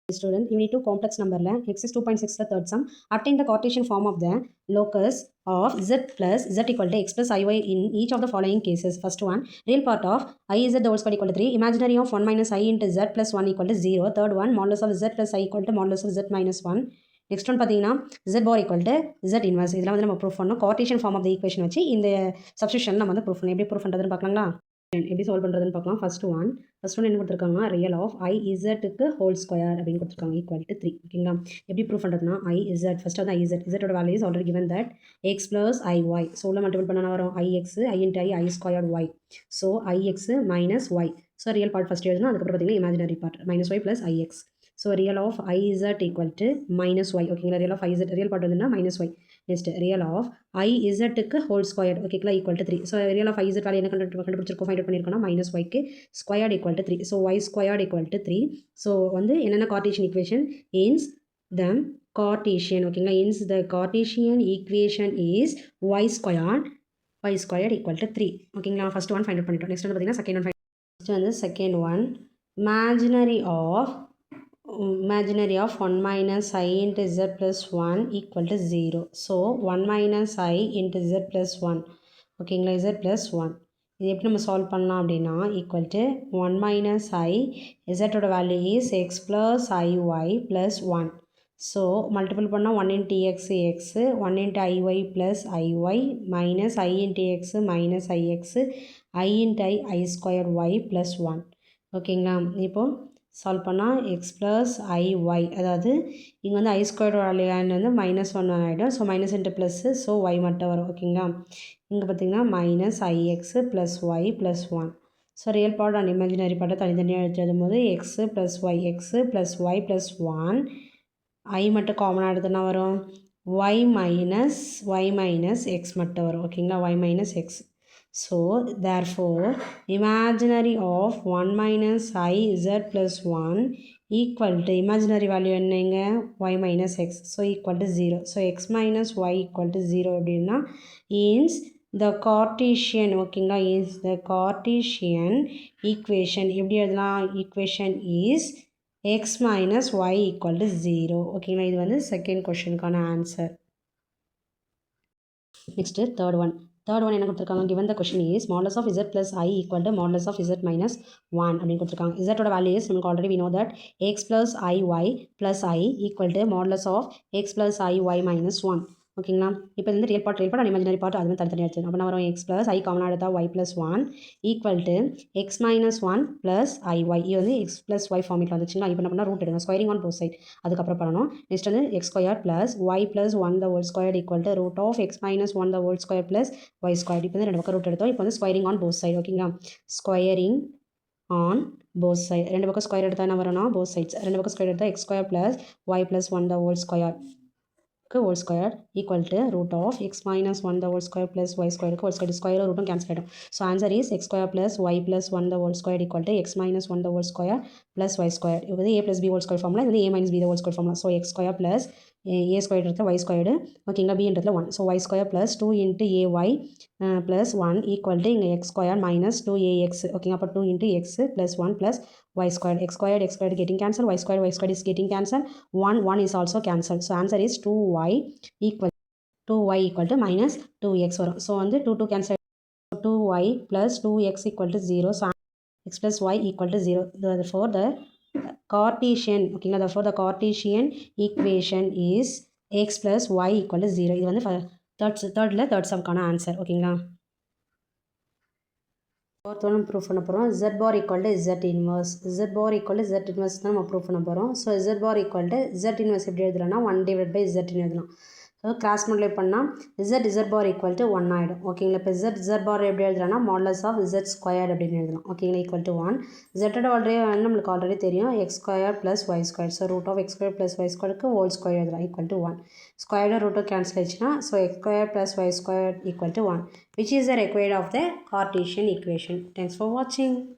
Student, you need to complex number x is 2.6 the third sum. Obtain the Cartesian form of the locus of z plus z equal to x plus iy in each of the following cases. First one, real part of I z the whole square equal to 3, imaginary of 1 minus I into z plus 1 equal to 0. Third one, modulus of z plus I equal to modulus of z minus 1. Next one பார்த்தீங்கன்னா z bar equal to z inverse. இதெல்லாம் வந்து நம்ம proof பண்ணணும். Cartesian form of the equation வச்சு இந்த substitution நம்ம வந்து proof பண்ணணும். எப்படி ப்ரூஃப் பண்ணுறதுன்னு பார்க்கலாங்களா? எப்படி சால்வ் பண்ணுறதுன்னு பார்க்கலாம். ஃபர்ஸ்ட் ஒன் என்ன கொடுத்துருக்காங்க, ரியல் ஆஃப் ஐ இசட்டுக்கு ஹோல் ஸ்கொயர் அப்படின்னு கொடுத்துருக்காங்க ஈக்குவல் டு 3. ஓகேங்களா? எப்படி ப்ரூஃப் பண்ணுறதுனா ஐ இசட் ஃபர்ஸ்ட் வந்து இசட்டோட value is already given that x plus i y. So உள்ள மல்டிபிள் பண்ணா வரும் i x i into i square y. So i x minus y. So real part first எழுதுனா அதுக்கப்புறம் பார்த்தீங்கன்னா imaginary part minus y plus i x. So real of i z equal to minus y. ஓகேங்களா? Real of i z real part வந்துன்னா minus y. Next real of i இசட்டுக்கு whole square. ஓகேங்களா? Equal to 3. So real of i z value என்ன கண்டுபிடிச்சிருக்கோம், find out பண்ணியிருக்கோம்னா minus ஒய்க்கு squared equal to 3. So y squared equal to 3. So வந்து என்னென்ன Cartesian equation hence the Cartesian. ஓகேங்களா? Hence the Cartesian equation is y squared equal to 3. ஓகேங்களா? First one find out பண்ணிட்டோம். Next வந்து பார்த்தீங்கன்னா second one. Next வந்து second one, imaginary of 1 minus I into z plus 1 equal to 0. So 1 minus I into z plus 1. ஓகேங்களா? z plus 1. இது எப்படி நம்ம solve பண்ணலாம் அப்படின்னா ஈக்குவல் டு 1 மைனஸ் ஐ இசட்டோட value is x plus i y plus 1. So multiple பண்ணால் 1 into x 1 into i y plus i y minus i into x minus i x i into i square y plus 1. ஓகேங்களா? இப்போது solve பண்ணால் X plus ஐஒய், அதாவது இங்கே வந்து i square value வந்து minus 1 ஆகிடும். So minus into plus, so y மட்டும் வரும். ஓகேங்களா? இங்கே பார்த்தீங்கன்னா minus i x plus y plus 1. So real part and imaginary பார்ட்டை தனித்தனியாக எடுத்து எழுதும்போது x plus y plus 1. I மட்டும் காமனாக எடுத்துனா வரும் ஒய் மைனஸ் எக்ஸ் மட்டும் வரும். ஓகேங்களா? Y minus x. So therefore imaginary of 1 minus I z plus 1 equal to imaginary value என்னங்க y minus x, so equal to 0. So x minus y equal to 0 அப்படின்னா is the Cartesian. ஓகேங்களா? is the Cartesian equation. எப்படி எழுதலாம்? equation is x minus y equal to 0. ஓகேங்களா? இது வந்து second கொஸ்டினுக்கான answer. Next third one என்ன கொடுத்துருக்காங்க, given the question is modulus of z plus I equal to modulus of z minus 1 அப்படின்னு கொடுத்துருக்காங்க. z வேல்யூ இஸ் நமக்கு already we know that x plus iy plus I equal to modulus of x plus iy minus 1. ஓகேங்களா? இப்போ வந்து real part and imaginary part அது வந்து தனித்தனியாக எடுத்து அப்போ வரும் எக்ஸ் ப்ளஸ் ஐ காமனாக எடுத்தால் y plus 1 equal to x minus 1 plus i y. இது வந்து எக்ஸ் ப்ளஸ் ஒய் ஃபார்மேட்டில் வந்துச்சுங்களா? இப்போ என்ன பண்ணால் ரூட் எடுங்க, ஸ்கொயரிங் ஆன் போத் சைட். அதுக்கப்புறம் பண்ணணும் நெக்ஸ்ட் வந்து x square plus y plus 1 the whole square equal to root of x minus 1 the whole square plus y square. இப்போ வந்து ரெண்டு பக்கம் ரூட் எடுத்தோம். இப்போ வந்து ஸ்கொயரிங் ஆன் போத் சைட். ஓகேங்களா? Squaring on both side. ரெண்டு பக்கம் ஸ்கொயர் எடுத்தால் என்ன வரணும், போத் சைட்ஸ். ரெண்டு பக்கம் ஸ்கொயர் எடுத்தால் x square plus y plus 1 the whole square whole square equal to root of x minus 1 the whole square plus y square whole square. Square root cancel ஆகிடும். So answer is x square plus y plus 1 the whole square equal to x minus 1 the whole square plus y square. இது வந்து a plus b whole square formula, இது வந்து a minus b the whole square formula. So x square plus a square எடுத்து y squared. ஓகேங்களா? b என்றதுல 1. So y square plus 2 into ay plus 1 equal to இங்கே x square minus 2ax. ஓகேங்க? அப்போ 2 into x plus 1 plus y squared. x squared getting cancelled. Y squared is getting cancelled. 1 is also cancelled. So answer is 2y equal to minus 2x வரும். So வந்து 2 cancel. 2y plus 2x equal to 0. So x plus y equal to 0. Therefore the Cartesian, ஓகேங்களா? Therefore the Cartesian equation is x plus y equal to 0. இது வந்து third சம்க்கான answer. ஓகேங்களா? Fourth one proof பண்ண போகிறோம். z bar equal to z inverse. z bar equal to z inverse தான் நம்ம proof பண்ண போகிறோம். So z bar equal to z inverse எப்படி எழுதலாம்னா 1 divided by z எழுதலாம். ஸோ கிராஸ் மல்டிப்ளை பண்ணால் z bar equal to 1 ஆகிடும். ஓகேங்களா? இப்போ z bar எப்படி எழுதலாம்னா modulus of z squared அப்படின்னு எழுதலாம். ஓகேங்களா? Equal to 1. z நம்மளுக்கு ஆல்ரெடி தெரியும் x squared plus y squared. So root of x squared plus y squaredக்கு ஹோல் ஸ்கொயர் எழுதலாம் equal to 1. Squared root cancel ஆயிடுச்சுன்னா so x squared plus y squared equal to 1, which is the required of the Cartesian equation. Thanks for watching.